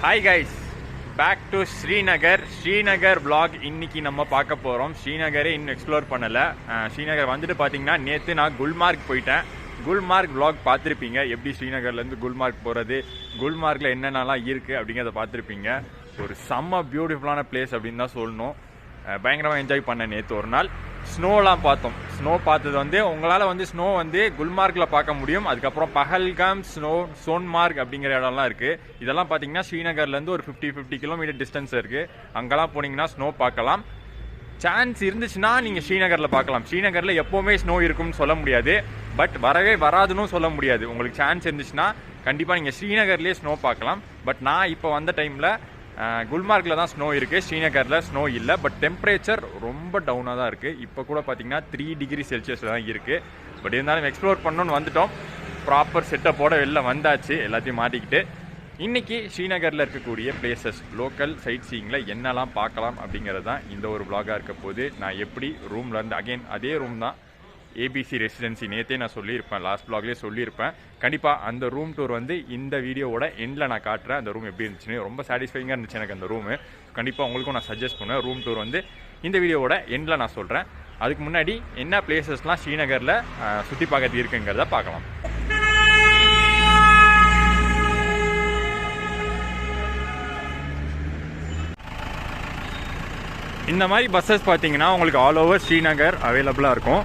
Hi guys, back to Srinagar vlog. இன்னைக்கு நம்ம பார்க்க போறோம். ஸ்ரீநகரை இன்னும் எக்ஸ்ப்ளோர் பண்ணல. ஸ்ரீநகர் வந்துட்டு பாத்தீங்கன்னா நேத்து நான் குல்மார்க் போயிட்டேன். குல்மார்க் vlog பார்த்திருப்பீங்க. எப்படி ஸ்ரீநகர்ல இருந்து குல்மார்க் போறது, குல்மார்க்ல என்னென்னலாம் இருக்கு அப்படிங்கறத பார்த்திருப்பீங்க. ஒரு செம்ம பியூட்டிஃபுல்லான பிளேஸ் அப்படின்னு தான் சொல்லணும். பயங்கரமாக என்ஜாய் பண்ண நேற்று ஒரு நாள் ஸ்னோலாம் பார்த்தோம். ஸ்னோ பார்த்தது வந்து உங்களால் வந்து ஸ்னோ வந்து குல்மார்கில் பார்க்க முடியும். அதுக்கப்புறம் பஹல்காம், சோன்மார்க் அப்படிங்கிற இடம்லாம் இருக்குது. இதெல்லாம் பார்த்தீங்கன்னா ஸ்ரீநகர்லேருந்து ஒரு 50 கிலோமீட்டர் டிஸ்டன்ஸ் இருக்குது. அங்கெல்லாம் போனீங்கன்னா ஸ்னோ பார்க்கலாம். சான்ஸ் இருந்துச்சுன்னா நீங்கள் ஸ்ரீநகரில் பார்க்கலாம். ஸ்ரீநகரில் எப்போவுமே ஸ்னோ இருக்கும்னு சொல்ல முடியாது, பட் வரவே வராதுன்னு சொல்ல முடியாது. உங்களுக்கு சான்ஸ் இருந்துச்சுன்னா கண்டிப்பாக நீங்கள் ஸ்ரீநகர்லேயே ஸ்னோ பார்க்கலாம். பட் நான் இப்போ வந்த டைமில் குல்மார்கில் தான் ஸ்னோ இருக்குது, ஸ்ரீநகரில் ஸ்னோ இல்லை. பட் டெம்பரேச்சர் ரொம்ப டவுனாக தான் இருக்குது. இப்போ கூட பார்த்தீங்கன்னா 3 டிகிரி செல்சியஸில் தான் இருக்குது. பட் இருந்தாலும் எக்ஸ்ப்ளோர் பண்ணணுன்னு வந்துட்டோம். ப்ராப்பர் செட்டப்போட வெளில வந்தாச்சு, எல்லாத்தையும் மாட்டிக்கிட்டு. இன்றைக்கி ஸ்ரீநகரில் இருக்கக்கூடிய பிளேசஸ், லோக்கல் சைட் சீயிங்கில் என்னெல்லாம் பார்க்கலாம் அப்படிங்கிறது தான் இந்த ஒரு vlog-ஆக இருக்க போது. நான் எப்படி ரூம்லேருந்து அகெயின் அதே ரூம் தான், ஏபிசி ரெசிடென்சி. நேற்றே நான் சொல்லியிருப்பேன், லாஸ்ட் vlog-லேயே சொல்லியிருப்பேன். கண்டிப்பாக அந்த ரூம் டூர் வந்து இந்த வீடியோவோட எண்டில் நான் காட்டுறேன். அந்த ரூம் எப்படி இருந்துச்சுன்னு. ரொம்ப சாட்டிஸ்ஃபைங்காக இருந்துச்சு எனக்கு அந்த ரூமு. கண்டிப்பாக உங்களுக்கும் நான் சஜஸ்ட் பண்ணுவேன். ரூம் டூர் வந்து இந்த வீடியோவோட எண்டில் நான் சொல்கிறேன். அதுக்கு முன்னாடி என்ன பிளேசஸ்லாம் ஸ்ரீநகரில் சுற்றி பார்க்கறது இருக்குங்கிறத பார்க்கலாம். இந்த மாதிரி பஸ்ஸஸ் பார்த்தீங்கன்னா உங்களுக்கு ஆல் ஓவர் ஸ்ரீநகர் அவைலபிளாக இருக்கும்.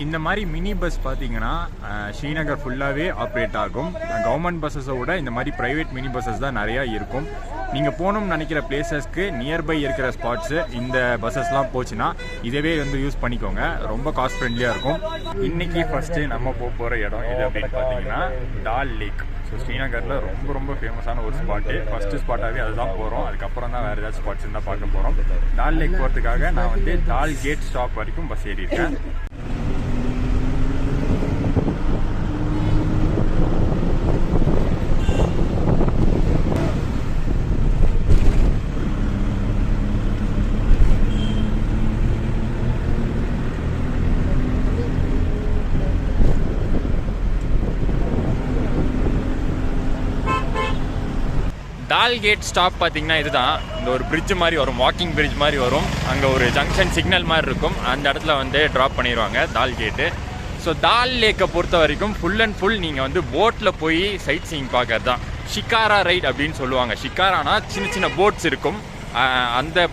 இந்த மாதிரி மினி பஸ் பார்த்தீங்கன்னா ஸ்ரீநகர் ஃபுல்லாகவே ஆப்ரேட் ஆகும். கவர்மெண்ட் பஸ்ஸஸை விட இந்த மாதிரி ப்ரைவேட் மினி பஸ்ஸஸ் தான் நிறையா இருக்கும். நீங்கள் போகணும்னு நினைக்கிற பிளேசஸ்க்கு நியர்பை இருக்கிற ஸ்பாட்ஸு இந்த பஸ்ஸஸ்லாம் போச்சுன்னா இதவே வந்து யூஸ் பண்ணிக்கோங்க. ரொம்ப காஸ்ட் ஃப்ரெண்ட்லியாக இருக்கும். இன்றைக்கி ஃபஸ்ட்டு நம்ம போகிற இடம் எது அப்படின்னு பார்த்தீங்கன்னா டால் லேக். ஸோ ஸ்ரீநகரில் ரொம்ப ஃபேமஸான ஒரு ஸ்பாட்டு. ஃபஸ்ட்டு ஸ்பாட்டாகவே அதுதான் போகிறோம். அதுக்கப்புறம் தான் வேறு ஏதாச்சும் ஸ்பாட்ஸ் இருந்தால் பார்க்க போகிறோம். டால் லேக் போகிறதுக்காக நான் வந்து டால் கேட் ஸ்டாப் வரைக்கும் பஸ் ஏறியிருக்கேன். டால் கேட் ஸ்டாப் பார்த்தீங்கன்னா இதுதான். இந்த ஒரு பிரிட்ஜ் மாதிரி வரும், வாக்கிங் பிரிட்ஜ் மாதிரி வரும். அங்கே ஒரு ஜங்ஷன் சிக்னல் மாதிரி இருக்கும். அந்த இடத்துல வந்து ட்ராப் பண்ணிடுவாங்க டால் கேட்டு. ஸோ டால் லேக்கை பொறுத்த வரைக்கும் ஃபுல் அண்ட் ஃபுல் நீங்கள் வந்து போட்டில் போய் சைட் சீயிங் பார்க்கறது தான். ஷிகாரா ரைட் அப்படின்னு சொல்லுவாங்க. ஷிகாரானா சின்ன போட்ஸ் இருக்கும். அந்த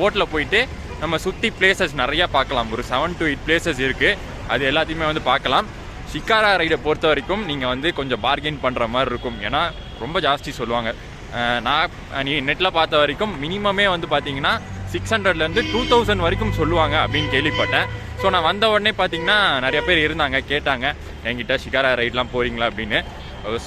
போட்டில் போயிட்டு நம்ம சுற்றி பிளேசஸ் நிறையா பார்க்கலாம். ஒரு 7 to 8 பிளேசஸ் இருக்குது. அது எல்லாத்தையுமே வந்து பார்க்கலாம். ஷிகாரா ரைடை பொறுத்த வரைக்கும் நீங்கள் வந்து கொஞ்சம் பார்கெயின் பண்ணுற மாதிரி இருக்கும். ஏன்னா ரொம்ப ஜாஸ்தி சொல்லுவாங்க. நீ நெட்டில் பார்த்த வரைக்கும் மினிமமே வந்து பார்த்தீங்கன்னா 600லேருந்து 2000 வரைக்கும் சொல்லுவாங்க அப்படின்னு கேள்விப்பட்டேன். ஸோ நான் வந்த உடனே பார்த்தீங்கன்னா நிறைய பேர் இருந்தாங்க, கேட்டாங்க என்கிட்ட ஷிகாரா ரைட்லாம் போகிறீங்களா அப்படின்னு.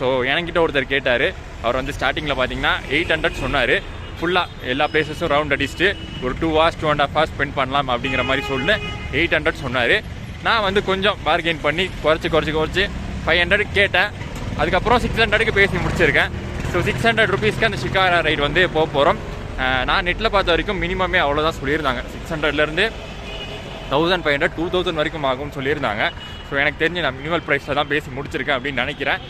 ஸோ என்கிட்ட ஒருத்தர் கேட்டார். அவர் வந்து ஸ்டார்டிங்கில் பார்த்தீங்கன்னா 800 சொன்னார். ஃபுல்லாக எல்லா பிளேஸஸும் ரவுண்ட் அடிச்சுட்டு ஒரு 2 hours 2.5 hours ஸ்பெண்ட் பண்ணலாம் அப்படிங்கிற மாதிரி சொல்லி 800 சொன்னார். நான் வந்து கொஞ்சம் பார்கெயின் பண்ணி குறைச்சி 500 கேட்டேன். அதுக்கப்புறம் 600க்கு பேசி முடிச்சிருக்கேன். ஸோ 600 ருபீஸ்க்கு அந்த ஷிகாரா ரைடு வந்து போக போகிறோம். நான் நெட்டில் பார்த்த வரைக்கும் மினிமமே அவ்வளோதான் சொல்லியிருந்தாங்க. 600லேருந்து 1500 2000 வரைக்கும் ஆகும்னு சொல்லியிருந்தாங்க. ஸோ எனக்கு தெரிஞ்சு நான் மினிமல் ப்ரைஸில் தான் பேசி முடிச்சிருக்கேன் அப்படின்னு நினைக்கிறேன்.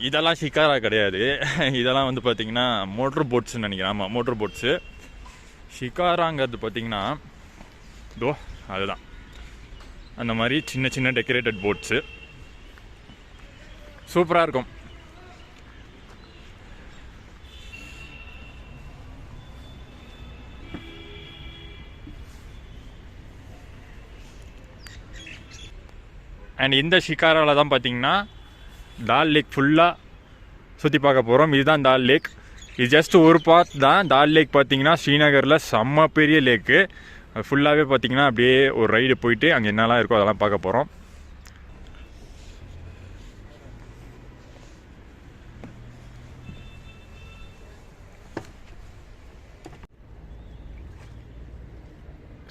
இதெல்லாம் ஷிகாரா கிடையாது. இதெல்லாம் வந்து பார்த்தீங்கன்னா மோட்ரு போட்ஸ்ன்னு நினைக்கிறேன். ஆமாம், மோட்ரு போட்ஸு. ஷிகாராங்கிறது பார்த்தீங்கன்னா அதுதான் அந்த மாதிரி சின்ன டெக்கரேட்டட் போட்ஸு. சூப்பராக இருக்கும். அண்ட் இந்த ஷிகாராவில் தான் பார்த்தீங்கன்னா டால் லேக் ஃபுல்லாக சுற்றி பார்க்க போகிறோம். இதுதான் டால் லேக். இது ஜஸ்ட் ஒரு பார்ட் தான். டால் லேக் பார்த்தீங்கன்னா ஸ்ரீநகரில் செம்ம பெரிய லேக்கு. ஃபுல்லாகவே பார்த்தீங்கன்னா அப்படியே ஒரு ரைடு போயிட்டு அங்கே என்னெல்லாம் இருக்கோ அதெல்லாம் பார்க்க போகிறோம்.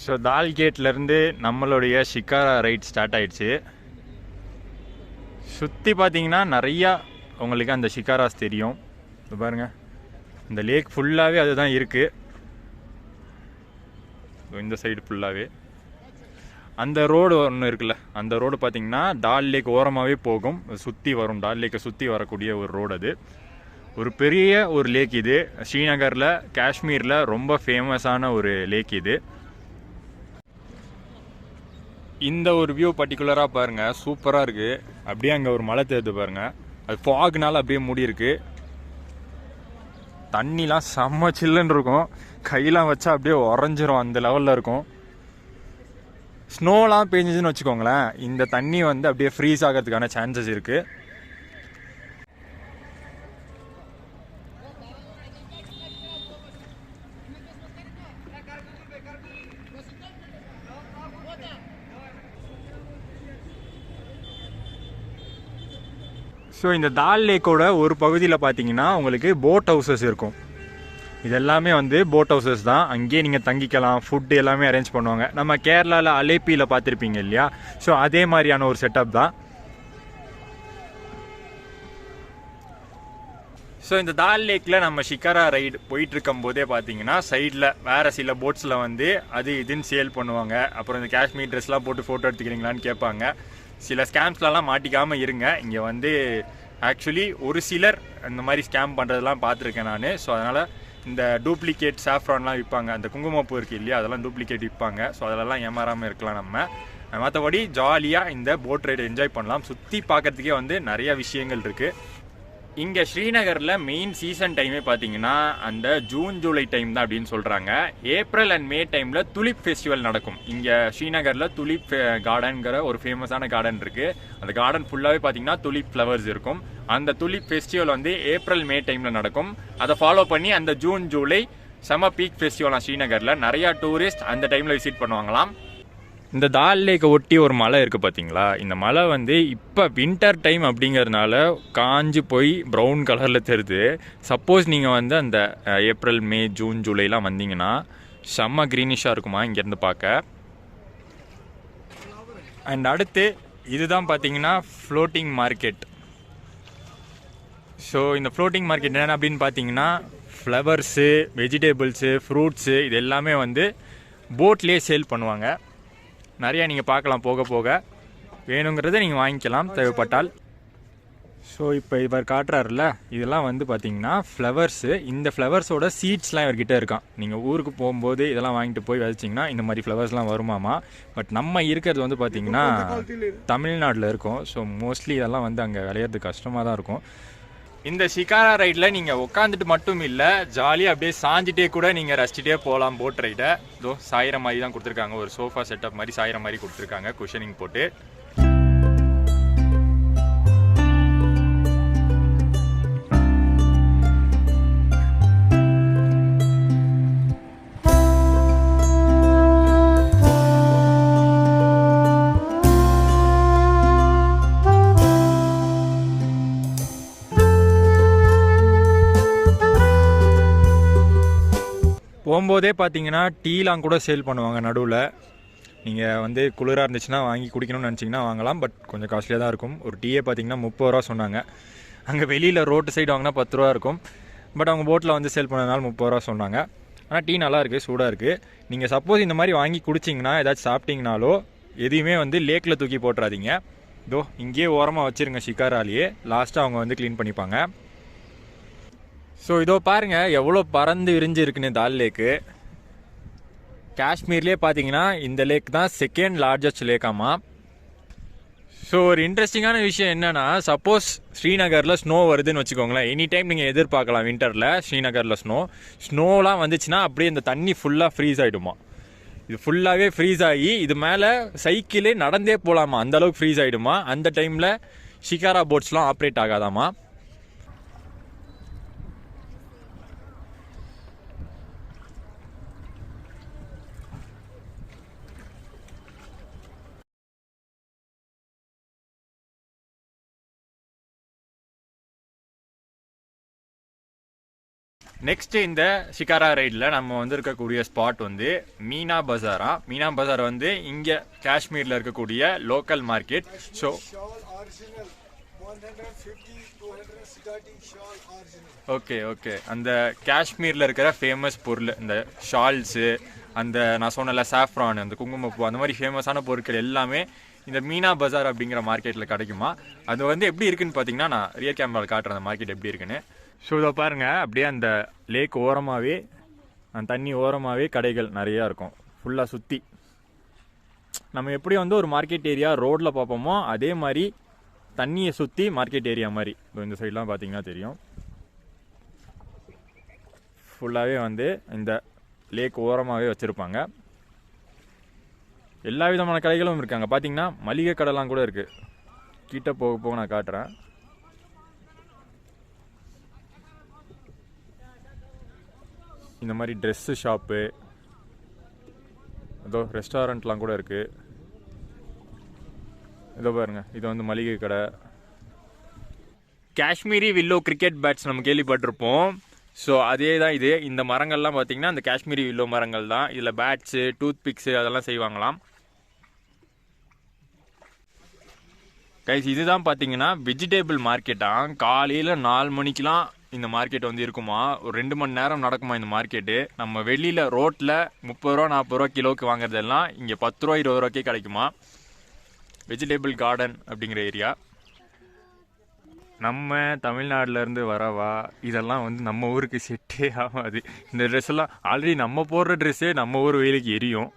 ஸோ தால் கேட்லேருந்து நம்மளுடைய ஷிகாரா ரைட் ஸ்டார்ட் ஆயிடுச்சு. சுற்றி பார்த்தீங்கன்னா நிறையா உங்களுக்கு அந்த ஷிகாராஸ் தெரியும். இது பாருங்கள், இந்த லேக் ஃபுல்லாகவே அதுதான் இருக்குது. இந்த சைடு ஃபுல்லாகவே அந்த ரோடு ஒன்று இருக்குல்ல, அந்த ரோடு பார்த்தீங்கன்னா டால் லேக் ஓரமாகவே போகும், சுற்றி வரும். டால் லேக்கை சுற்றி வரக்கூடிய ஒரு ரோடு அது. ஒரு பெரிய ஒரு லேக் இது. ஸ்ரீநகரில் காஷ்மீரில் ரொம்ப ஃபேமஸான ஒரு லேக் இது. இந்த ஒரு வியூ பர்டிகுலராக பாருங்கள், சூப்பராக இருக்குது. அப்படியே அங்கே ஒரு மலை தெரியுது பாருங்கள், அது ஃபாக்னால அப்படியே மூடி இருக்கு. தண்ணிலாம் செம்ம சில்லுன்னு இருக்கும், கையெல்லாம் வச்சா அப்படியே உறைஞ்சிரும், அந்த லெவலில் இருக்கும். ஸ்னோலாம் பெஞ்சிதுன்னு வச்சுக்கோங்களேன், இந்த தண்ணி வந்து அப்படியே ஃப்ரீஸ் ஆகிறதுக்கான சான்சஸ் இருக்குது. ஸோ இந்த தால் லேக்கோட ஒரு பகுதியில் பார்த்தீங்கன்னா உங்களுக்கு போட் ஹவுசஸ் இருக்கும். இது எல்லாமே வந்து போட் ஹவுசஸ் தான். அங்கேயே நீங்கள் தங்கிக்கலாம், ஃபுட்டு எல்லாமே அரேஞ்ச் பண்ணுவாங்க. நம்ம கேரளாவில் அலேப்பியில் பார்த்துருப்பீங்க இல்லையா, ஸோ அதே மாதிரியான ஒரு செட்டப் தான். ஸோ இந்த தால் லேக்கில் நம்ம ஷிகாரா ரைடு போயிட்டுருக்கும் போதே பார்த்தீங்கன்னா சைடில் வேறு சில போட்ஸில் வந்து அது இதுன்னு சேல் பண்ணுவாங்க. அப்புறம் இந்த காஷ்மீர் ட்ரெஸ்லாம் போட்டு ஃபோட்டோ எடுத்துக்கிறீங்களான்னு கேட்பாங்க. சில ஸ்கேம்ஸ்லாம் மாட்டிக்காமல் இருங்க. இங்கே வந்து ஆக்சுவலி ஒரு சிலர் இந்த மாதிரி ஸ்கேம் பண்ணுறதெல்லாம் பார்த்துருக்கேன் நான். ஸோ அதனால் இந்த டூப்ளிகேட் சாஃப்ரான்லாம் விற்பாங்க, அந்த குங்குமப்பூ இருக்குது இல்லையா, அதெல்லாம் டூப்ளிகேட் விற்பாங்க. ஸோ அதெல்லாம் ஏமாறாமல் இருக்கலாம் நம்ம. மற்றபடி ஜாலியாக இந்த போட் ரைடை என்ஜாய் பண்ணலாம். சுற்றி பார்க்குறதுக்கே வந்து நிறையா விஷயங்கள் இருக்குது. இங்கே ஸ்ரீநகரில் மெயின் சீசன் டைமே பார்த்தீங்கன்னா அந்த ஜூன் ஜூலை டைம் தான் அப்படின்னு சொல்கிறாங்க. ஏப்ரல் அண்ட் மே டைமில் துலிப் ஃபெஸ்டிவல் நடக்கும். இங்கே ஸ்ரீநகரில் துலிப் கார்டனுங்கிற ஒரு ஃபேமஸான கார்டன் இருக்குது. அந்த கார்டன் ஃபுல்லாகவே பார்த்தீங்கன்னா துலிப் ஃப்ளவர்ஸ் இருக்கும். அந்த துலிப் ஃபெஸ்டிவல் வந்து ஏப்ரல் மே டைமில் நடக்கும். அதை ஃபாலோ பண்ணி அந்த ஜூன் ஜூலை செம பீக் ஃபெஸ்டிவலாம் ஸ்ரீநகரில் நிறையா டூரிஸ்ட் அந்த டைமில் விசிட் பண்ணுவாங்களாம். இந்த தால் லேக்கை ஒட்டி ஒரு மலை இருக்குது பார்த்தீங்களா, இந்த மலை வந்து இப்போ வின்டர் டைம் அப்படிங்கிறதுனால காஞ்சி போய் ப்ரௌன் கலரில் தெரியுது. சப்போஸ் நீங்கள் வந்து அந்த ஏப்ரல் மே ஜூன் ஜூலைலாம் வந்தீங்கன்னா செம்ம க்ரீனிஷாக இருக்குமா இங்கேருந்து பார்க்க. அண்ட் அடுத்து இதுதான் பார்த்தீங்கன்னா ஃப்ளோட்டிங் மார்க்கெட். ஸோ இந்த ஃப்ளோட்டிங் மார்க்கெட் என்ன அப்படின்னு பார்த்தீங்கன்னா ஃப்ளவர்ஸு, வெஜிடபிள்ஸு, ஃப்ரூட்ஸு இது எல்லாமே வந்து போட்லேயே சேல் பண்ணுவாங்க. நிறையா நீங்கள் பார்க்கலாம், போக போக வேணுங்கிறத நீங்கள் வாங்கிக்கலாம் தேவைப்பட்டால். ஸோ இப்போ இவர் காட்டுறாருல, இதெல்லாம் வந்து பார்த்தீங்கன்னா ஃப்ளவர்ஸு. இந்த ஃப்ளவர்ஸோட சீட்ஸ்லாம் இவர்கிட்ட இருக்கான். நீங்கள் ஊருக்கு போகும்போது இதெல்லாம் வாங்கிட்டு போய் விதைச்சிங்கன்னா இந்த மாதிரி ஃப்ளவர்ஸ்லாம் வருமாமா. பட் நம்ம இருக்கிறது வந்து பார்த்தீங்கன்னா தமிழ்நாட்டில் இருக்கும். ஸோ மோஸ்ட்லி இதெல்லாம் வந்து அங்கே விளையிறது கஷ்டமாக தான் இருக்கும். இந்த ஷிகாரா ரைடில் நீங்கள் உட்காந்துட்டு மட்டும் இல்லை, ஜாலியாக அப்படியே சாஞ்சிட்டே கூட நீங்கள் ரசிச்சிட்டே போகலாம் போட் ரைடை. இதோ சாயிற மாதிரி தான் கொடுத்துருக்காங்க, ஒரு சோஃபா செட்டப் மாதிரி சாயிற மாதிரி கொடுத்துருக்காங்க, குஷனிங் போட்டு. போகும்போதே பார்த்தீங்கன்னா டீலாம் கூட சேல் பண்ணுவாங்க நடுவில். நீங்கள் வந்து குளிராக இருந்துச்சுன்னா வாங்கி குடிக்கணும்னு நினச்சிங்கன்னா வாங்கலாம். பட் கொஞ்சம் காஸ்ட்லியாக தான் இருக்கும். ஒரு டீயே பார்த்தீங்கன்னா 30 ரூபா சொன்னாங்க. அங்கே வெளியில் ரோட்டு சைடு வாங்கினா 10 ரூபா இருக்கும். பட் அவங்க போட்டில் வந்து சேல் பண்ணதுனால 30 ரூபா சொன்னாங்க. ஆனால் டீ நல்லா இருக்குது, சூடாக இருக்குது. நீங்கள் சப்போஸ் இந்த மாதிரி வாங்கி குடிச்சிங்கன்னா ஏதாச்சும் சாப்பிட்டீங்கனாலோ எதையுமே வந்து லேக்கில் தூக்கி போட்டுறாதீங்க. இதோ இங்கேயே ஓரமாக வச்சுருங்க, ஷிகாராலேயே லாஸ்ட்டாக அவங்க வந்து க்ளீன் பண்ணிப்பாங்க. ஸோ இதோ பாருங்கள் எவ்வளோ பறந்து விரிஞ்சு இருக்குன்னு தால் லேக்கு. காஷ்மீர்லேயே பார்த்தீங்கன்னா இந்த லேக் தான் செகண்ட் லார்ஜஸ்ட் லேக்காமா. ஸோ ஒரு இன்ட்ரெஸ்டிங்கான விஷயம் என்னென்னா, சப்போஸ் ஸ்ரீநகரில் ஸ்னோ வருதுன்னு வச்சுக்கோங்களேன், எனி டைம் நீங்கள் எதிர்பார்க்கலாம் வின்டரில் ஸ்ரீநகரில் ஸ்னோலாம் வந்துச்சுன்னா அப்படியே இந்த தண்ணி ஃபுல்லாக ஃப்ரீஸ் ஆகிடுமா. இது ஃபுல்லாகவே ஃப்ரீஸ் ஆகி இது மேலே சைக்கிளே நடந்தே போகலாமா, அந்தளவுக்கு ஃப்ரீஸ் ஆகிடுமா. அந்த டைமில் ஷிகாரா போட்ஸ்லாம் ஆப்ரேட் ஆகாதாமா. நெக்ஸ்ட் இந்த ஷிகாரா ரைடில் நம்ம வந்து இருக்கக்கூடிய ஸ்பாட் வந்து மீனா பஜாரா. மீனா பஜார் வந்து இங்கே காஷ்மீரில் இருக்கக்கூடிய local market. So okay okay, அந்த காஷ்மீரில் இருக்கிற ஃபேமஸ் பொருள் இந்த ஷால்ஸு, அந்த நான் சொன்னல சாஃப்ரான், அந்த குங்குமப்பூ, அந்த மாதிரி ஃபேமஸான பொருட்கள் எல்லாமே இந்த மீனா பஜார் அப்படிங்கிற மார்க்கெட்டில் கிடைக்குமா. அது வந்து எப்படி இருக்குன்னு பார்த்தீங்கன்னா நான் ரியல் கேமராவில் காட்டுறேன் அந்த மார்க்கெட் எப்படி இருக்குன்னு. ஸோ இதை பாருங்கள், அப்படியே அந்த லேக் ஓரமாகவே, அந்த தண்ணி ஓரமாகவே கடைகள் நிறையா இருக்கும் ஃபுல்லாக சுற்றி. நம்ம எப்படி வந்து ஒரு மார்க்கெட் ஏரியா ரோட்டில் பார்ப்போமோ அதே மாதிரி தண்ணியை சுற்றி மார்க்கெட் ஏரியா மாதிரி. இந்த சைட்லாம் பார்த்தீங்கன்னா தெரியும், ஃபுல்லாகவே வந்து இந்த லேக் ஓரமாகவே வச்சுருப்பாங்க. எல்லா விதமான கடைகளும் இருக்காங்க. பார்த்தீங்கன்னா மளிகை கடைலாம் கூட இருக்குது. கிட்ட போக போக நான் காட்டுறேன். இந்த மாதிரி ட்ரெஸ்ஸு ஷாப்பு, ஏதோ ரெஸ்டாரண்ட்லாம் கூட இருக்குது. இதோ பாருங்கள், இது வந்து மளிகை கடை. காஷ்மீரி வில்லோ கிரிக்கெட் பேட்ஸ் நம்ம கேள்விப்பட்டிருப்போம். ஸோ அதே தான் இது. இந்த மரங்கள்லாம் பார்த்தீங்கன்னா இந்த காஷ்மீரி வில்லோ மரங்கள் தான். இதில் பேட்ஸு, டூத் பிக்ஸு அதெல்லாம் செய்வாங்களாம். கைஸ் இதுதான் பார்த்தீங்கன்னா வெஜிடேபிள் மார்க்கெட்டாக. காலையில் 4 மணிக்கெலாம் இந்த மார்க்கெட் வந்து இருக்குமா. ஒரு 2 மணி நேரம் நடக்குமா இந்த மார்க்கெட்டு. நம்ம வெளியில் ரோட்டில் 30 ரூபா 40 ரூபா கிலோவுக்கு வாங்குறதெல்லாம் இங்கே 10 ரூபா 20 ரூபாய்க்கே கிடைக்குமா. வெஜிடேபிள் கார்டன் அப்படிங்கிற ஏரியா. நம்ம தமிழ்நாட்டிலேருந்து வரவா இதெல்லாம் வந்து நம்ம ஊருக்கு செட்டே ஆகாது. இந்த ட்ரெஸ் எல்லாம் ஆல்ரெடி நம்ம போடுற ட்ரெஸ்ஸே நம்ம ஊர் வெயிலுக்கு எரியும்.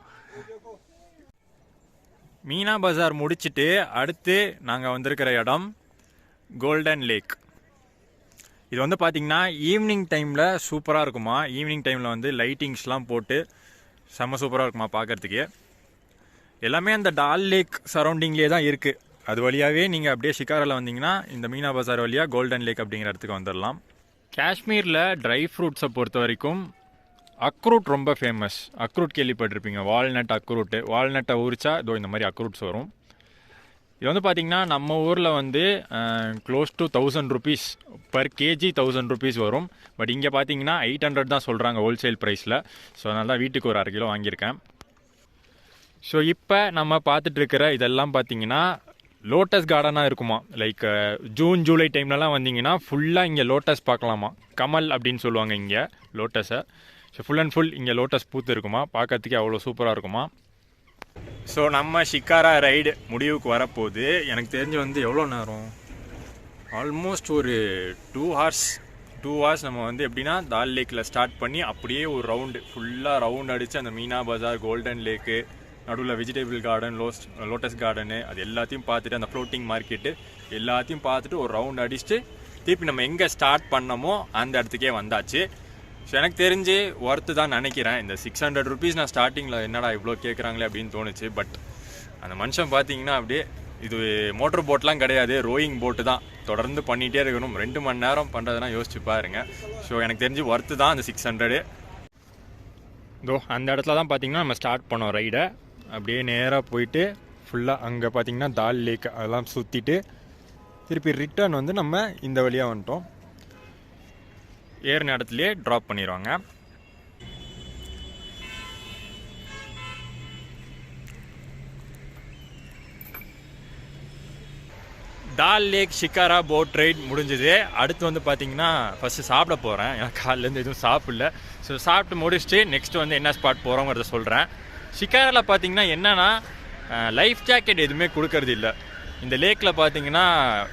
மீனா பஜார் முடிச்சுட்டு அடுத்து நாங்கள் வந்திருக்கிற இடம் கோல்டன் லேக். இது வந்து பார்த்திங்கன்னா ஈவினிங் டைமில் சூப்பராக இருக்குமா. ஈவினிங் டைமில் வந்து லைட்டிங்ஸ்லாம் போட்டு செம்ம சூப்பராக இருக்குமா பார்க்குறதுக்கு. எல்லாமே அந்த டால் லேக் சரௌண்டிங்லேயே தான் இருக்குது. அது வழியாகவே நீங்கள் அப்படியே ஷிகாராவில் வந்தீங்கன்னா இந்த மீனா பஜார் வழியாக கோல்டன் லேக் அப்படிங்கிற இடத்துக்கு வந்துடலாம். காஷ்மீரில் ட்ரை ஃப்ரூட்ஸை பொறுத்த வரைக்கும் அக்ரூட் ரொம்ப ஃபேமஸ். அக்ரூட் கேள்விப்பட்டிருப்பீங்க, வால்நட் அக்ரூட்டு. வால்நட்டை உரிச்சா இதோ இந்த மாதிரி அக்ரூட்ஸ் வரும். இது வந்து பார்த்திங்கன்னா நம்ம ஊரில் வந்து close to 1000 rupees per KG 1000 rupees வரும். பட் இங்கே பார்த்தீங்கன்னா 800 தான் சொல்கிறாங்க ஹோல்சேல் ப்ரைஸில். ஸோ அதனால தான் வீட்டுக்கு ஒரு 1/2 கிலோ வாங்கியிருக்கேன். ஸோ இப்போ நம்ம பார்த்துட்ருக்கிற இதெல்லாம் பார்த்தீங்கன்னா லோட்டஸ் கார்டனாக இருக்குமா. லைக் ஜூன் ஜூலை டைம்லலாம் வந்தீங்கன்னா ஃபுல்லாக இங்கே லோட்டஸ் பார்க்கலாமா. கமல் அப்படின்னு சொல்லுவாங்க இங்கே லோட்டஸை. ஸோ ஃபுல் அண்ட் ஃபுல் இங்கே லோட்டஸ் பூத்து இருக்குமா. பார்க்கறதுக்கே அவ்வளோ சூப்பராக இருக்குமா. ஸோ நம்ம ஷிகாரா ரைடு முடிவுக்கு வரப்போகுது. எனக்கு தெரிஞ்சு வந்து எவ்வளோ நேரம், ஆல்மோஸ்ட் ஒரு 2 ஹவர்ஸ் நம்ம வந்து எப்படின்னா தால் லேக்கில் ஸ்டார்ட் பண்ணி அப்படியே ஒரு ரவுண்டு ஃபுல்லாக ரவுண்ட் அடித்து அந்த மீனா பஜார், கோல்டன் லேக்கு, நடுவில் வெஜிடபிள் கார்டன், லோட்டஸ் கார்டனு அது எல்லாத்தையும் பார்த்துட்டு அந்த ஃப்ளோட்டிங் மார்க்கெட்டு எல்லாத்தையும் பார்த்துட்டு ஒரு ரவுண்ட் அடிச்சுட்டு திருப்பி நம்ம எங்கே ஸ்டார்ட் பண்ணமோ அந்த இடத்துக்கே வந்தாச்சு. ஸோ எனக்கு தெரிஞ்சு ஒர்த்து தான் நினைக்கிறேன். இந்த 600 ருபீஸ் நான் ஸ்டார்டிங்கில் என்னடா இவ்வளோ கேட்குறாங்களே அப்படின்னு தோணுச்சு. பட் அந்த மனுஷன் பார்த்தீங்கன்னா அப்படியே இது மோட்டர் போட்லாம் கிடையாது, ரோயிங் போட்டு தான். தொடர்ந்து பண்ணிகிட்டே இருக்கணும். 2 மணி நேரம் பண்ணுறதுனா யோசிச்சு பாருங்க. ஸோ எனக்கு தெரிஞ்சு ஒர்த்து தான் அந்த 600. இதோ அந்த இடத்துல தான் பார்த்தீங்கன்னா நம்ம ஸ்டார்ட் பண்ணோம் ரைடை. அப்படியே நேராக போயிட்டு ஃபுல்லாக அங்கே பார்த்தீங்கன்னா தால் லேக் அதெல்லாம் சுற்றிட்டு திருப்பி ரிட்டர்ன் வந்து நம்ம இந்த வழியாக வந்துட்டோம். ஏறின இடத்துலையே ட்ராப் பண்ணிடுவாங்க. டால் லேக் ஷிகாரா போட் ரைட் முடிஞ்சது. அடுத்து வந்து பார்த்தீங்கன்னா ஃபஸ்ட்டு சாப்பிட போகிறேன். ஏன்னா காலையிலேருந்து எதுவும் சாப்பிடல. ஸோ சாப்பிட்டு முடிச்சுட்டு நெக்ஸ்ட்டு வந்து என்ன ஸ்பாட் போகிறோங்கிறத சொல்கிறேன். ஷிகாராவில் பார்த்தீங்கன்னா என்னென்னா லைஃப் ஜாக்கெட் எதுவுமே கொடுக்கறது இல்லை. இந்த லேக்கில் பார்த்தீங்கன்னா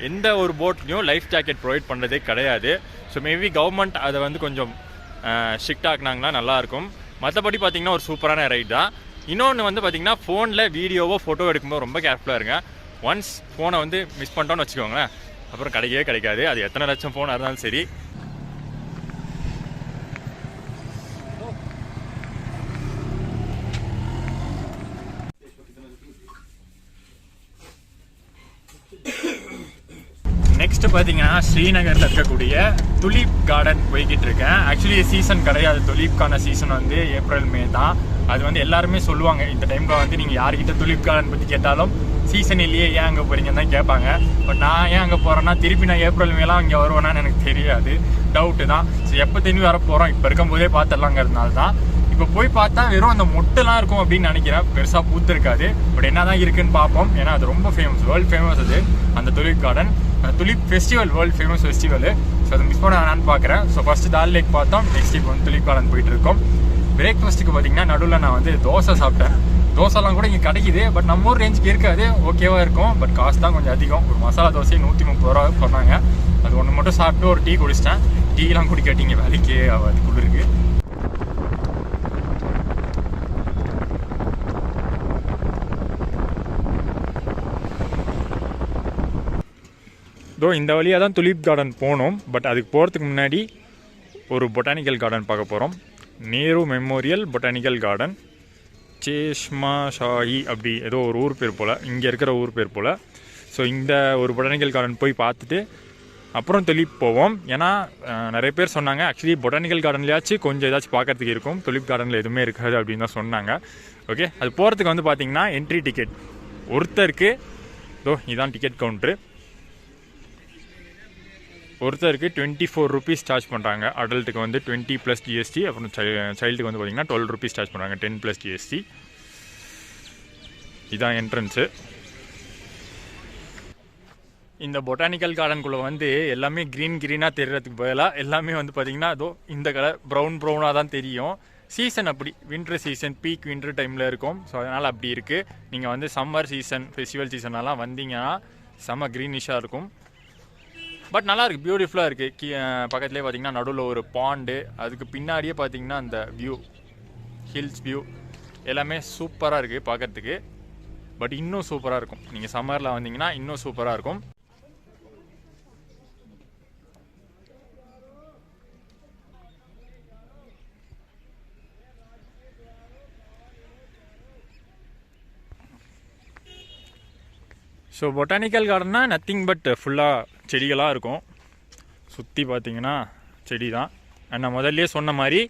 எந்த ஒரு போட்லேயும் லைஃப் ஜாக்கெட் ப்ரொவைட் பண்ணுறதே கிடையாது. ஸோ மேபி கவர்மெண்ட் அதை வந்து கொஞ்சம் ஸ்ட்ரிக்ட் ஆக்குனாங்கன்னா நல்லாயிருக்கும். மற்றபடி பார்த்தீங்கன்னா ஒரு சூப்பரான ரைட் தான். இன்னொன்று வந்து பார்த்தீங்கன்னா ஃபோனில் வீடியோவோ ஃபோட்டோ எடுக்கும்போது ரொம்ப கேர்ஃபுல்லாக இருங்க. ஒன்ஸ் ஃபோனை வந்து மிஸ் பண்ணிட்டோன்னு வச்சுக்கோங்களேன், அப்புறம் கிடைக்கவே கிடைக்காது. அது எத்தனை லட்சம் ஃபோனாக இருந்தாலும் சரி. நெக்ஸ்ட் பார்த்தீங்கன்னா ஸ்ரீநகரில் இருக்கக்கூடிய துலிப் கார்டன் போய்கிட்டு இருக்கேன். ஆக்சுவலி சீசன் கிடையாது, துலிப்கான சீசன் வந்து ஏப்ரல் மே தான். அது வந்து எல்லாருமே சொல்லுவாங்க இந்த டைமில் வந்து நீங்கள் யார்கிட்ட துலிப் கார்டன் பற்றி கேட்டாலும் சீசன் இல்லையே ஏன் அங்கே போகிறீங்கன்னு தான் கேட்பாங்க. பட் நான் ஏன் அங்கே போகிறேன்னா திருப்பி நான் ஏப்ரல் மேலாம் இங்கே வருவேனான்னு எனக்கு தெரியாது, டவுட்டு தான். ஸோ எப்போ திரும்பி வர போகிறோம் இப்போ இருக்கும்போதே பார்த்துடலாங்கிறதுனால தான். இப்போ போய் பார்த்தா வெறும் அந்த மொட்டெல்லாம் இருக்கும் அப்படின்னு நினைக்கிறேன், பெருசாக பூத்து இருக்காது. பட் என்ன தான் இருக்குன்னு பார்ப்போம். ஏன்னா அது ரொம்ப ஃபேமஸ், வேர்ல்டு ஃபேமஸ் அது, அந்த tulip garden, tulip festival, world famous festival. So அதை மிஸ் பண்ண வேணான்னு பார்க்குறேன். ஸோ ஃபஸ்ட்டு டால் லேக் பார்த்தோம், நெக்ஸ்ட் இப்போ வந்து துலிப் கார்டன் போயிட்டு இருக்கோம். பிரேக்ஃபாஸ்ட்டுக்கு பார்த்தீங்கன்னா நடுவில் நான் வந்து தோசை சாப்பிட்டேன். தோசைலாம் கூட இங்கே கிடைக்குது, பட் நம்ம ஊர் ரேஞ்சுக்கு இருக்காது, ஓகேவாக இருக்கும். பட் காசு தான் கொஞ்சம் அதிகம். ஒரு மசாலா தோசை 130 ரூபா பண்ணாங்க. அது ஒன்று மட்டும் சாப்பிட்டு ஒரு டீ குடிச்சிட்டேன். டீலாம் குடிக்காட்டிங்க வேலைக்கு அது குளிருக்கு. இந்த வழியாக தான் துலிப் கார்டன் போனோம். பட் அதுக்கு போகிறதுக்கு முன்னாடி ஒரு பொட்டானிக்கல் கார்டன் பார்க்க போகிறோம். Nehru memorial botanical garden, Chashma Shahi அப்படி ஏதோ ஒரு ஊர் பேர் போல், இங்கே இருக்கிற ஊர் பேர் போல். ஸோ இந்த ஒரு பொட்டானிக்கல் கார்டன் போய் பார்த்துட்டு அப்புறம் துலிப் போவோம். ஏன்னா நிறைய பேர் சொன்னாங்க ஆக்சுவலி பொட்டானிக்கல் கார்டன்லையாச்சும் கொஞ்சம் ஏதாச்சும் பார்க்கறதுக்கு இருக்கும், துலிப் கார்டனில் எதுவுமே இருக்காது அப்படின்னு தான் சொன்னாங்க. ஓகே, அது போகிறதுக்கு வந்து பார்த்திங்கன்னா என்ட்ரி டிக்கெட் ஒருத்தருக்கு இதான் டிக்கெட் கவுண்ட்ரு. ஒருத்தருக்கு 24 ருபீஸ் சார்ஜ் பண்ணுறாங்க. அடல்ட்டுக்கு வந்து 20 + GST, அப்புறம் சைல்டுக்கு வந்து பார்த்திங்கன்னா 12 ருபீஸ் சார்ஜ் பண்ணுறாங்க, 10 + GST. இதான் என்ட்ரன்ஸு. இந்த பொட்டானிக்கல் கார்டனுக்குள்ளே வந்து எல்லாமே க்ரீனாக தெரிகிறதுக்கு பதிலாக எல்லாமே வந்து பார்த்திங்கன்னா இந்த கலர் ப்ரௌனாக தான் தெரியும். சீசன் அப்படி வின்டர் சீசன், பீக் வின்டர் டைமில் இருக்கும். ஸோ அதனால் அப்படி இருக்குது. நீங்கள் வந்து சம்மர் சீசன், ஃபெஸ்டிவல் சீசனெல்லாம் வந்தீங்கன்னா செம்ம க்ரீனிஷாக இருக்கும். பட் நல்லாயிருக்கு, பியூட்டிஃபுல்லாக இருக்குது. பக்கத்துலேயே பார்த்திங்கன்னா நடுவில் ஒரு பாண்டு, அதுக்கு பின்னாடியே பார்த்திங்கன்னா அந்த வியூ, ஹில்ஸ் வியூ எல்லாமே சூப்பராக இருக்குது பார்க்குறதுக்கு. பட் இன்னும் சூப்பராக இருக்கும், நீங்கள் சம்மரில் வந்தீங்கன்னா இன்னும் சூப்பராக இருக்கும். ஸோ பொட்டானிக்கல் கார்டன்னா நத்திங் பட் ஃபுல்லாக செடிகளாக இருக்கும். சுற்றி பார்த்தீங்கன்னா செடி தான். நான் முதல்லையே சொன்ன மாதிரி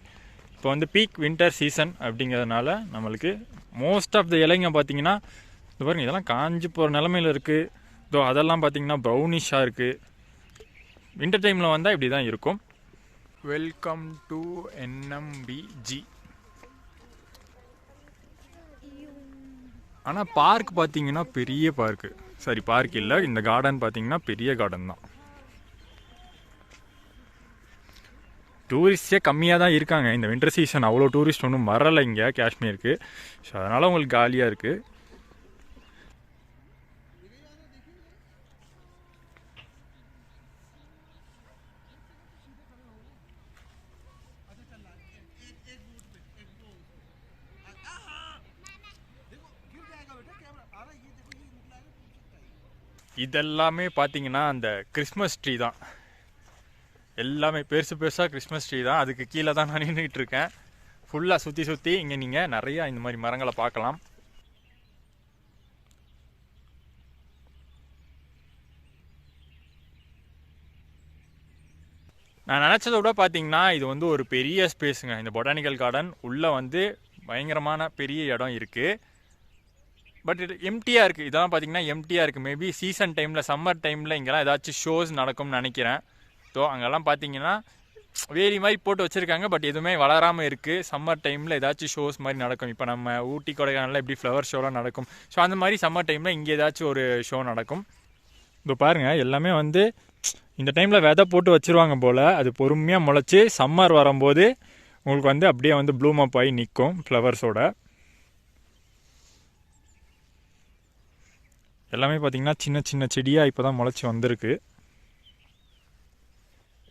இப்போ வந்து பீக் வின்டர் சீசன் அப்படிங்கிறதுனால நம்மளுக்கு மோஸ்ட் ஆஃப் த இலைங்க பார்த்தீங்கன்னா இது பாருங்கள், இதெல்லாம் காஞ்சி போகிற நிலமையில் இருக்குது. அதெல்லாம் பார்த்தீங்கன்னா ப்ரௌனிஷாக இருக்குது. வின்டர் டைமில் வந்தால் இப்படி தான் இருக்கும். Welcome to NMBG. ஆனால் பார்க் பார்த்தீங்கன்னா பெரிய பார்க்கு, சரி பார்க் இல்லை, இந்த கார்டன் பார்த்தீங்கன்னா பெரிய கார்டன் தான். டூரிஸ்டே கம்மியாக தான் இருக்காங்க இந்த வின்டர் சீசன், அவ்வளோ டூரிஸ்ட் ஒன்றும் வரலை இங்கே காஷ்மீருக்கு. ஸோ அதனால் உங்களுக்கு காலியாக இருக்குது. இதெல்லாமே பார்த்தீங்கன்னா அந்த கிறிஸ்மஸ் ட்ரீ தான், எல்லாமே பெருசாக கிறிஸ்மஸ் ட்ரீ தான். அதுக்கு கீழே தான் நான் நின்றுட்டு இருக்கேன். ஃபுல்லாக சுற்றி இங்கே நீங்கள் நிறையா இந்த மாதிரி மரங்களை பார்க்கலாம். நான் நினச்சதை விட பார்த்தீங்கன்னா இது வந்து ஒரு பெரிய ஸ்பேஸுங்க. இந்த பொட்டானிக்கல் கார்டன் உள்ளே வந்து பயங்கரமான பெரிய இடம் இருக்குது. பட் இது எம்டியாக இருக்குது. இதெல்லாம் பார்த்தீங்கன்னா எம்டியாக இருக்குது. மேபி சீசன் டைமில், சம்மர் டைமில் இங்கெல்லாம் ஏதாச்சும் ஷோஸ் நடக்கும்னு நினைக்கிறேன். ஸோ அங்கெல்லாம் பார்த்தீங்கன்னா வேலி மாதிரி போட்டு வச்சுருக்காங்க, பட் எதுவுமே வளராமல் இருக்குது. சம்மர் டைமில் ஏதாச்சும் ஷோஸ் மாதிரி நடக்கும். இப்போ நம்ம ஊட்டி கொடைக்கானலில் எப்படி ஃப்ளவர் ஷோலாம் நடக்கும், ஸோ அந்த மாதிரி சம்மர் டைமில் இங்கே ஏதாச்சும் ஒரு ஷோ நடக்கும். இப்போ பாருங்கள், எல்லாமே வந்து இந்த டைமில் விதை போட்டு வச்சுருவாங்க போல். அது பொறுமையாக முளைச்சி சம்மர் வரும்போது உங்களுக்கு வந்து அப்படியே வந்து ப்ளூம் அப் ஆகி நிற்கும் ஃப்ளவர்ஸோட. எல்லாமே பார்த்திங்கன்னா சின்ன செடியாக இப்போ தான் முளைச்சி வந்திருக்கு.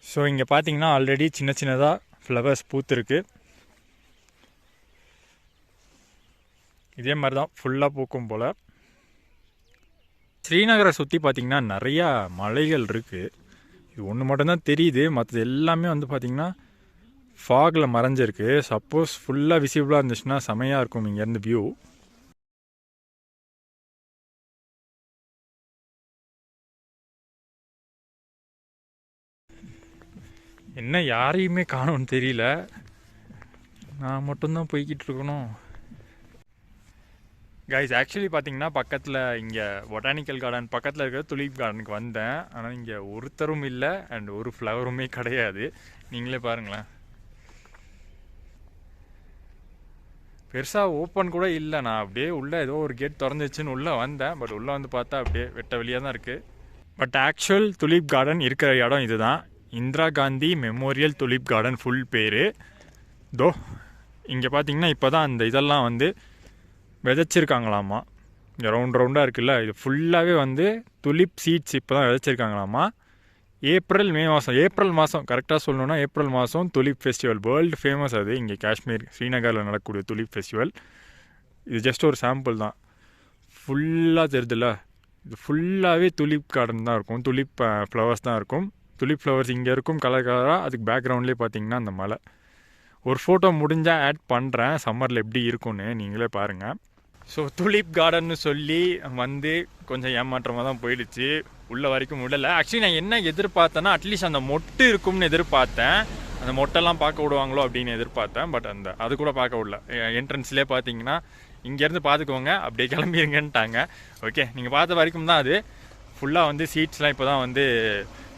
ஸோ இங்கே பார்த்தீங்கன்னா ஆல்ரெடி சின்னதாக ஃப்ளவர்ஸ் பூத்துருக்கு. இதே மாதிரி தான் ஃபுல்லாக பூக்கும் போல். ஸ்ரீநகரை சுற்றி பார்த்திங்கன்னா நிறையா மலைகள் இருக்குது. இது ஒன்று மட்டும்தான் தெரியுது, மற்றது எல்லாமே வந்து பார்த்திங்கன்னா ஃபாகில் மறைஞ்சிருக்கு. சப்போஸ் ஃபுல்லாக விசிபிளாக இருந்துச்சுன்னா செமையாக இருக்கும் இங்கேருந்து வியூ. என்ன யாரையுமே காணோன்னு தெரியல, நான் மட்டும்தான் போய்கிட்டு இருக்கணும். கைஸ் ஆக்சுவலி பார்த்தீங்கன்னா பக்கத்தில் இங்கே பொட்டானிக்கல் கார்டன் பக்கத்தில் இருக்கிற துலீப் கார்டனுக்கு வந்தேன். ஆனால் இங்கே ஒருத்தரும் இல்லை அண்ட் ஒரு ஃப்ளவருமே கிடையாது. நீங்களே பாருங்களேன், பெருசாக ஓப்பன் கூட இல்லை. நான் அப்படியே உள்ளே ஏதோ ஒரு கேட் திறந்துச்சுன்னு உள்ளே வந்தேன். பட் உள்ளே வந்து பார்த்தா அப்படியே வெட்ட வெளியாக தான் இருக்குது. பட் ஆக்சுவல் துலீப் கார்டன் இருக்கிற இடம் இதுதான். Indira Gandhi memorial Duleep garden full பேர். தோ இங்கே பார்த்தீங்கன்னா இப்போ தான் அந்த இதெல்லாம் வந்து விதைச்சிருக்காங்களாமா. இங்கே ரவுண்டாக இருக்குல்ல, இது ஃபுல்லாகவே வந்து துலிப் சீட்ஸ் இப்போ தான் விதைச்சிருக்காங்களாமா. ஏப்ரல் மாதம் கரெக்டாக சொல்லணுன்னா ஏப்ரல் மாதம் துலிப் ஃபெஸ்டிவல் வேர்ல்டு ஃபேமஸ். அது இங்கே காஷ்மீர் ஸ்ரீநகரில் நடக்கக்கூடிய துலிப் ஃபெஸ்டிவல். இது ஜஸ்ட் ஒரு சாம்பிள் தான். ஃபுல்லாக தெரியுதுல்ல, இது ஃபுல்லாகவே துலிப் கார்டன் தான் இருக்கும். துலிப் ஃப்ளவர்ஸ் தான் இருக்கும். துலிப் ஃப்ளவர்ஸ் இங்கே இருக்கும் கலர் கலராக. அதுக்கு பேக்ரவுண்ட்லேயே பார்த்தீங்கன்னா அந்த மலை. ஒரு ஃபோட்டோ முடிஞ்சால் ஆட் பண்ணுறேன், சம்மரில் எப்படி இருக்கும்னு நீங்களே பாருங்கள். ஸோ துலிப் கார்டன்னு சொல்லி வந்து கொஞ்சம் ஏமாற்றமாக தான் போயிடுச்சு. உள்ள வரைக்கும் விடலை. ஆக்சுவலி நான் என்ன எதிர்பார்த்தேன்னா அட்லீஸ்ட் அந்த மொட்டு இருக்கும்னு எதிர்பார்த்தேன். அந்த மொட்டெல்லாம் பார்க்க விடுவாங்களோ அப்படின்னு எதிர்பார்த்தேன். பட் அது கூட பார்க்க விடல. என்ட்ரன்ஸ்லேயே பார்த்தீங்கன்னா இங்கேருந்து பார்த்துக்கோங்க அப்படியே கிளம்பிடுங்கன்ட்டாங்க. ஓகே, நீங்கள் பார்த்த வரைக்கும் தான் அது. ஃபுல்லாக வந்து சீட்ஸ்லாம் இப்போ தான் வந்து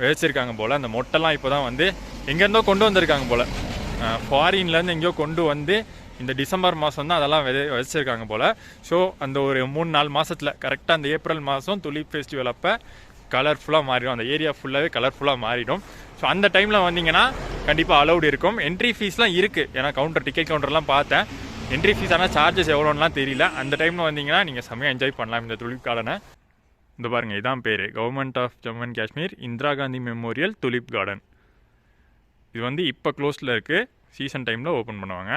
விதைச்சிருக்காங்க போல். அந்த மொட்டைலாம் இப்போ தான் வந்து எங்கேருந்தோ கொண்டு வந்திருக்காங்க போல். ஃபாரின்லேருந்து எங்கேயோ கொண்டு வந்து இந்த டிசம்பர் மாதம் தான் அதெல்லாம் விதைச்சிருக்காங்க போல். ஸோ அந்த ஒரு 3-4 மாதத்தில் கரெக்டாக அந்த ஏப்ரல் மாதம் துலீப் ஃபெஸ்டிவல் அப்போ கலர்ஃபுல்லாக மாறிடும். அந்த ஏரியா ஃபுல்லாகவே கலர்ஃபுல்லாக மாறிடும். ஸோ அந்த டைமில் வந்தீங்கன்னா கண்டிப்பாக அலௌடு இருக்கும். என்ட்ரி ஃபீஸ்லாம் இருக்குது. ஏன்னா டிக்கெட் கவுண்டர்லாம் பார்த்தேன். என்ட்ரி ஃபீஸ் ஆனால் சார்ஜஸ் எவ்வளோன்னுலாம் தெரியல. அந்த டைமில் வந்தீங்கன்னா நீங்கள் செம்மையாக என்ஜாய் பண்ணலாம் இந்த துலிப் கார்டனை. இந்த பாருங்கள், இதான் பேர், government of Jammu and Kashmir Indira Gandhi memorial tulip garden. இது வந்து இப்போ க்ளோஸில் இருக்குது. சீசன் டைமில் ஓப்பன் பண்ணுவாங்க.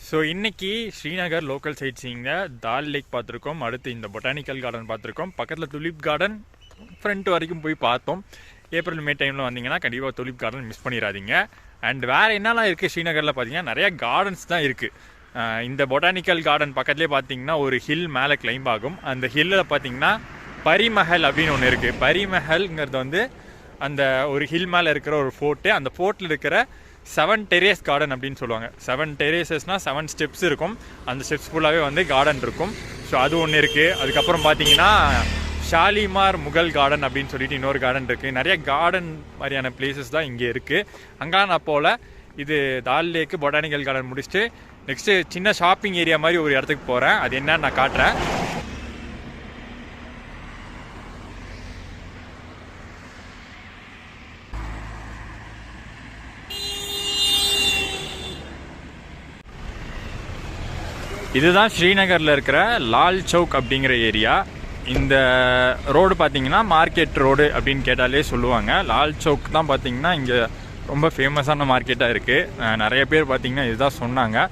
ஸோ இன்றைக்கி ஸ்ரீநகர் லோக்கல் சைட் சீங்க தால் லேக் பார்த்துருக்கோம். அடுத்து இந்த பொட்டானிக்கல் கார்டன் பார்த்துருக்கோம். பக்கத்தில் துலிப் கார்டன் ஃப்ரண்ட் வரைக்கும் போய் பார்த்தோம். ஏப்ரல் மே டைமில் வந்தீங்கன்னா கண்டிப்பாக துலிப் கார்டன் மிஸ் பண்ணிடாதீங்க. அண்ட் வேறு என்னெல்லாம் இருக்குது ஸ்ரீநகரில் பார்த்தீங்கன்னா நிறையா கார்டன்ஸ் தான் இருக்குது. இந்த பொட்டானிக்கல் கார்டன் பக்கத்துலேயே பார்த்தீங்கன்னா ஒரு ஹில் மேலே கிளைம்ப் ஆகும். அந்த ஹில்லில் பார்த்தீங்கன்னா பரிமஹல் அப்படின்னு ஒன்று இருக்குது. பரிமஹல்ங்கிறது வந்து அந்த ஒரு ஹில் மேலே இருக்கிற ஒரு ஃபோர்ட்டு. அந்த ஃபோர்ட்டில் இருக்கிற 7 டெரேஸ் கார்டன் அப்படின்னு சொல்லுவாங்க. 7 டெரேசஸ்னால் 7 ஸ்டெப்ஸ் இருக்கும். அந்த ஸ்டெப்ஸ் ஃபுல்லாகவே வந்து கார்டன் இருக்கும். ஸோ அது ஒன்று இருக்குது. அதுக்கப்புறம் பார்த்தீங்கன்னா ஷாலிமார் முகல் கார்டன் அப்படின்னு சொல்லிட்டு இன்னொரு கார்டன் இருக்குது. நிறைய கார்டன் மாதிரியான பிளேசஸ் தான் இங்கே இருக்குது. அங்கெல்லாம் நான் போல் இது தால் லேக்கு பொட்டானிக்கல் கார்டன் முடிச்சுட்டு நெக்ஸ்ட்டு சின்ன ஷாப்பிங் ஏரியா மாதிரி ஒரு இடத்துக்கு போகிறேன். அது என்னன்னு நான் காட்டுறேன். இதுதான் ஸ்ரீநகரில் இருக்கிற லால் சவுக் அப்படிங்கிற ஏரியா. இந்த ரோடு பார்த்தீங்கன்னா மார்க்கெட் ரோடு அப்படின்னு கேட்டாலே சொல்லுவாங்க. லால் சவுக் தான் பார்த்தீங்கன்னா இங்கே ரொம்ப ஃபேமஸான மார்க்கெட்டாக இருக்குது. நிறைய பேர் பார்த்தீங்கன்னா இதுதான் சொன்னாங்க.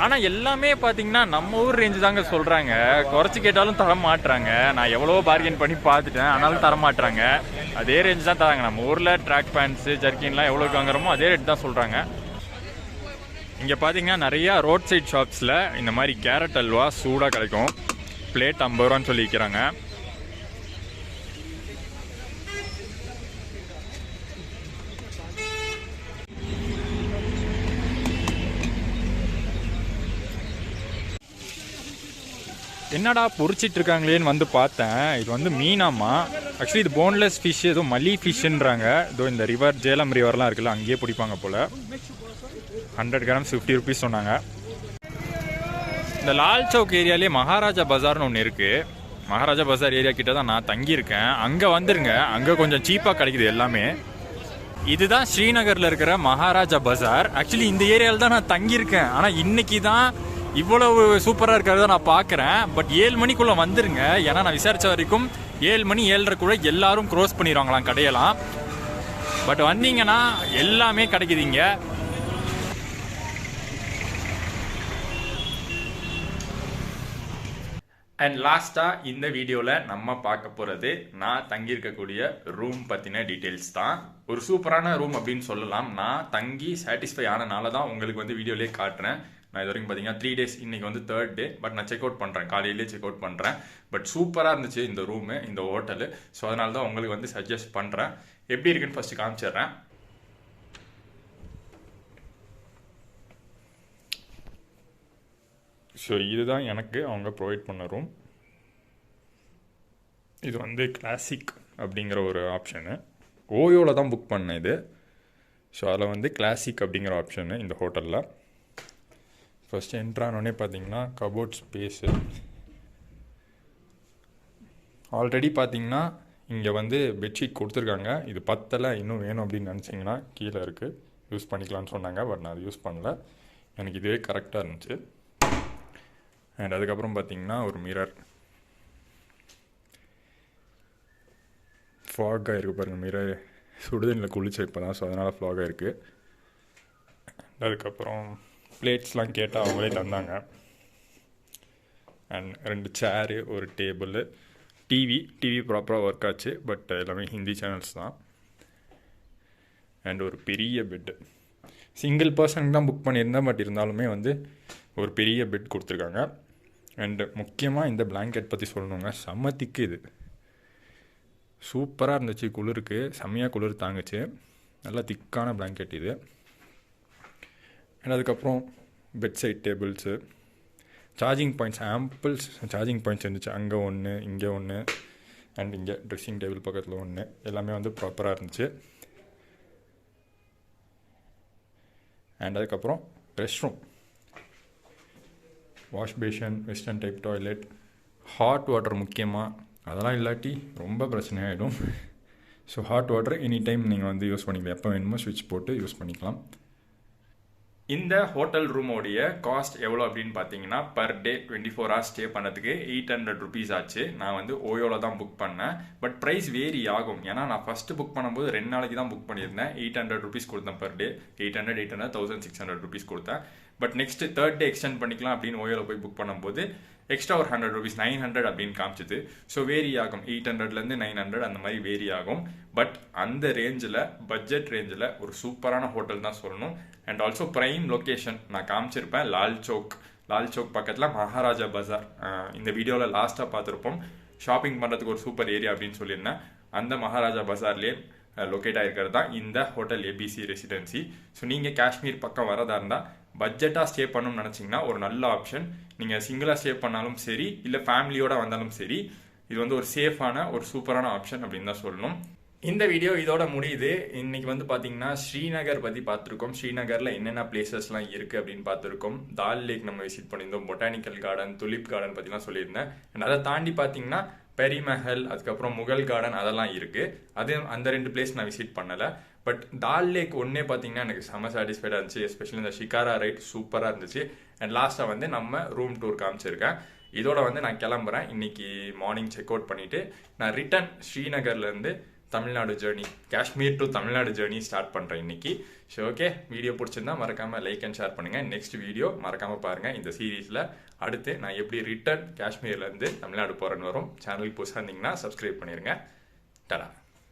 ஆனால் எல்லாமே பார்த்தீங்கன்னா நம்ம ஊர் ரேஞ்சு தாங்க சொல்கிறாங்க. குறைச்சி கேட்டாலும் தர மாட்டுறாங்க. நான் எவ்வளோ பார்கெயின் பண்ணி பார்த்துட்டேன், ஆனாலும் தர மாட்டுறாங்க. அதே ரேஞ்சு தான் தராங்க. நம்ம ஊரில் ட்ராக் பேண்ட்ஸு ஜர்க்கின்லாம் எவ்வளோக்கு வாங்குறோமோ அதே ரேட் தான் சொல்கிறாங்க. இங்கே பார்த்தீங்கன்னா நிறையா ரோட் சைட் ஷாப்ஸில் இந்த மாதிரி கேரட் அல்வா சூடாக கிடைக்கும். பிளேட் 50 ரூபான்னு சொல்லி விற்கிறாங்க. என்னடா பொறிச்சிட்டு இருக்காங்களேன்னு வந்து பார்த்தேன். இது வந்து மீனாமா. ஆக்சுவலி இது போன்லெஸ் ஃபிஷ், ஏதோ மல்லி ஃபிஷ்ன்றாங்க. ஏதோ இந்த ரிவர் ஜேலம் ரிவர்லாம் இருக்குல்ல, அங்கேயே பிடிப்பாங்க போல். 100 கிராம்ஸ் 50 ருபீஸ் சொன்னாங்க. இந்த லால் சவுக் ஏரியாலே மகாராஜா பஜார்னு ஒன்று இருக்குது. மகாராஜா பஜார் ஏரியா கிட்ட தான் நான் தங்கியிருக்கேன். அங்கே வந்துருங்க, அங்கே கொஞ்சம் சீப்பாக கிடைக்குது எல்லாமே. இதுதான் ஸ்ரீநகரில் இருக்கிற மகாராஜா பஜார். ஆக்சுவலி இந்த ஏரியாவில் தான் நான் தங்கியிருக்கேன். ஆனால் இன்னைக்கு தான் இவ்வளவு சூப்பராக இருக்கிறத நான் பார்க்குறேன். பட் 7 மணிக்குள்ளே வந்துருங்க. ஏன்னா நான் விசாரித்த வரைக்கும் 7 மணி 7:30 எல்லாரும் க்ளோஸ் பண்ணிடுவாங்களாம் கடையெல்லாம். பட் வந்தீங்கன்னா எல்லாமே கிடைக்குதுங்க. அண்ட் லாஸ்ட்டாக இந்த வீடியோவில் நம்ம பார்க்க போகிறது நான் தங்கியிருக்கக்கூடிய ரூம் பற்றின டீட்டெயில்ஸ் தான். ஒரு சூப்பரான ரூம் அப்படின்னு சொல்லலாம். நான் தங்கி சாட்டிஸ்ஃபை ஆனனால தான் உங்களுக்கு வந்து வீடியோலேயே காட்டுறேன். நான் இது வரைக்கும் பார்த்தீங்கன்னா 3 days, இன்றைக்கி வந்து 3rd day. பட் நான் செக் அவுட் பண்ணுறேன், காலையிலே செக் அவுட் பண்ணுறேன். பட் சூப்பராக இருந்துச்சு இந்த ரூமு, இந்த ஹோட்டலு. ஸோ அதனால தான் உங்களுக்கு வந்து சஜஸ்ட் பண்ணுறேன். எப்படி இருக்குன்னு ஃபஸ்ட்டு காமிச்சிடுறேன். ஸோ இதுதான் எனக்கு அவங்க ப்ரொவைட் பண்ண ரூம். இது வந்து கிளாசிக் அப்படிங்கிற ஒரு ஆப்ஷனு. ஓயோவில் தான் புக் பண்ணேன் இது. ஸோ அதில் வந்து கிளாசிக் அப்படிங்கிற ஆப்ஷனு இந்த ஹோட்டலில். ஃபஸ்ட்டு என்ட்ரானோடனே பார்த்தீங்கன்னா கபோர்ட் ஸ்பேஸு. ஆல்ரெடி பார்த்தீங்கன்னா இங்கே வந்து பெட்ஷீட் கொடுத்துருக்காங்க. இது பத்தலை, இன்னும் வேணும் அப்படின்னு நினச்சிங்கன்னா கீழே இருக்குது, யூஸ் பண்ணிக்கலான்னு சொன்னாங்க. பட் நான் அது யூஸ் பண்ணல, எனக்கு இதுவே கரெக்டாக இருந்துச்சு. அண்ட் அதுக்கப்புறம் பார்த்தீங்கன்னா ஒரு மிரர், ஃபாகாக இருக்குது பாருங்கள். மிரர் சுடுதண்ணில் குளிச்சு இப்போ தான், ஸோ அதனால் ஃப்ளாகாக இருக்குது. அதுக்கப்புறம் பிளேட்ஸ்லாம் கேட்டால் அவங்களே தந்தாங்க. அண்ட் 2 சேரு, ஒரு டேபிள், டிவி ப்ராப்பராக ஒர்க் ஆச்சு. பட் எல்லாமே ஹிந்தி சேனல்ஸ் தான். அண்ட் ஒரு பெரிய பெட்டு, சிங்கிள் பர்சனுக்கு தான் புக் பண்ணியிருந்தேன். பட் இருந்தாலுமே வந்து ஒரு பெரிய பெட் கொடுத்துருக்காங்க. அண்டு முக்கியமாக இந்த பிளாங்கெட் பற்றி சொல்லணுங்க, செம்ம திக்கு. இது சூப்பராக இருந்துச்சு, குளிருக்கு செம்மையாக குளிர் தாங்குச்சு. நல்லா திக்கான பிளாங்கெட் இது. அண்ட் அதுக்கப்புறம் bed side tables, charging points, ample charging points இருந்துச்சு. அங்கே ஒன்று, இங்கே ஒன்று, அண்ட் இங்கே ட்ரெஸ்ஸிங் டேபிள் பக்கத்தில் ஒன்று. எல்லாமே வந்து ப்ராப்பராக இருந்துச்சு. அண்ட் அதுக்கப்புறம் rest room, wash basin, western type toilet, hot water முக்கியமாக, அதெல்லாம் இல்லாட்டி ரொம்ப பிரச்சனையாகிடும். So hot water any time நீங்கள் வந்து யூஸ் பண்ணிக்கலாம், எப்போ வேணுமோ ஸ்விட்ச் போட்டு யூஸ் பண்ணிக்கலாம். இந்த ஹோட்டல் ரூமோடைய காஸ்ட் எவ்வளோ அப்படின்னு பார்த்தீங்கன்னா, பர் டே 24 hours ஸ்டே பண்ணதுக்கு 800 rupees ஆச்சு. நான் வந்து ஓயோவில் தான் புக் பண்ணேன். பட் ப்ரைஸ் வேரி ஆகும், ஏன்னா நான் ஃபஸ்ட்டு புக் பண்ணும்போது 2 நாளைக்கு தான் புக் பண்ணியிருந்தேன். 800 rupees கொடுத்தேன் பர் டே. 800 1600 rupees கொடுத்தேன். But next 3rd day extend பண்ணிக்கலாம் அப்படின்னு ஓயோவில் போய் புக் பண்ணும்போது எக்ஸ்ட்ரா ஒரு 100 rupees, 900 அப்படின்னு காமிச்சிது. ஸோ வேரி ஆகும், 800லேருந்து 900 அந்த மாதிரி வேரி ஆகும். பட் அந்த ரேஞ்சில், பட்ஜெட் ரேஞ்சில் ஒரு சூப்பரான ஹோட்டல் தான் சொல்லணும். அண்ட் ஆல்சோ ப்ரைம் லொக்கேஷன் நான் காமிச்சிருப்பேன், லால் சௌக் பக்கத்தில் மகாராஜா பஜார். இந்த வீடியோவில் லாஸ்ட்டாக பார்த்துருப்போம். ஷாப்பிங் பண்ணுறதுக்கு ஒரு சூப்பர் ஏரியா அப்படின்னு சொல்லியிருந்தேன். அந்த மகாராஜா பஜார்லேயே லொக்கேட் ஆகிருக்கிறது தான் இந்த ஹோட்டல் ஏபிசி ரெசிடென்சி. ஸோ நீங்கள் காஷ்மீர் பக்கம் வரதா இருந்தால், பட்ஜெட்டாக ஸ்டே பண்ணணும்னு நினச்சிங்கன்னா ஒரு நல்ல ஆப்ஷன். நீங்கள் சிங்கிளாக ஸ்டே பண்ணாலும் சரி, இல்லை ஃபேமிலியோடு வந்தாலும் சரி, இது வந்து ஒரு சேஃபான, ஒரு சூப்பரான ஆப்ஷன் அப்படின்னு தான் சொல்லணும். இந்த வீடியோ இதோட முடியுது. இன்னைக்கு வந்து பார்த்தீங்கன்னா ஸ்ரீநகர் பற்றி பார்த்துருக்கோம். ஸ்ரீநகரில் என்னென்ன பிளேசஸ்லாம் இருக்குது அப்படின்னு பார்த்துருக்கோம். தால் லேக் நம்ம விசிட் பண்ணியிருந்தோம். பொட்டானிக்கல் கார்டன், துலிப் கார்டன் பற்றிலாம் சொல்லியிருந்தேன். அண்ட் அதை தாண்டி பார்த்தீங்கன்னா பெரிமஹல், அதுக்கப்புறம் முகல் கார்டன் அதெல்லாம் இருக்குது. அது அந்த 2 பிளேஸ் நான் விசிட் பண்ணலை. பட் தால் லேக் ஒன்றே பார்த்தீங்கன்னா எனக்கு செம்ம சாட்டிஸ்ஃபைடாக இருந்துச்சு. எஸ்பெஷலி இந்த ஷிகாரா ரைட் சூப்பராக இருந்துச்சு. அண்ட் லாஸ்ட்டாக வந்து நம்ம ரூம் டூர் காமிச்சிருக்கேன். இதோட வந்து நான் கிளம்புறேன். இன்னைக்கு மார்னிங் செக் அவுட் பண்ணிவிட்டு நான் return ஸ்ரீநகர்லேருந்து Tamil Nadu journey, Kashmir to Tamil Nadu journey start பண்ணுறேன் இன்னைக்கு. ஸோ ஓகே, வீடியோ பிடிச்சிருந்தா மறக்காமல் லைக் அண்ட் ஷேர் பண்ணுங்கள். நெக்ஸ்ட் வீடியோ மறக்காமல் பாருங்கள். இந்த சீரீஸில் அடுத்து நான் எப்படி ரிட்டன் காஷ்மீர்லேருந்து தமிழ்நாடு போகிறேன்னு வரும். சேனலுக்கு புதுசாக இருந்தீங்கன்னா சப்ஸ்கிரைப் பண்ணிடுங்க. டடா.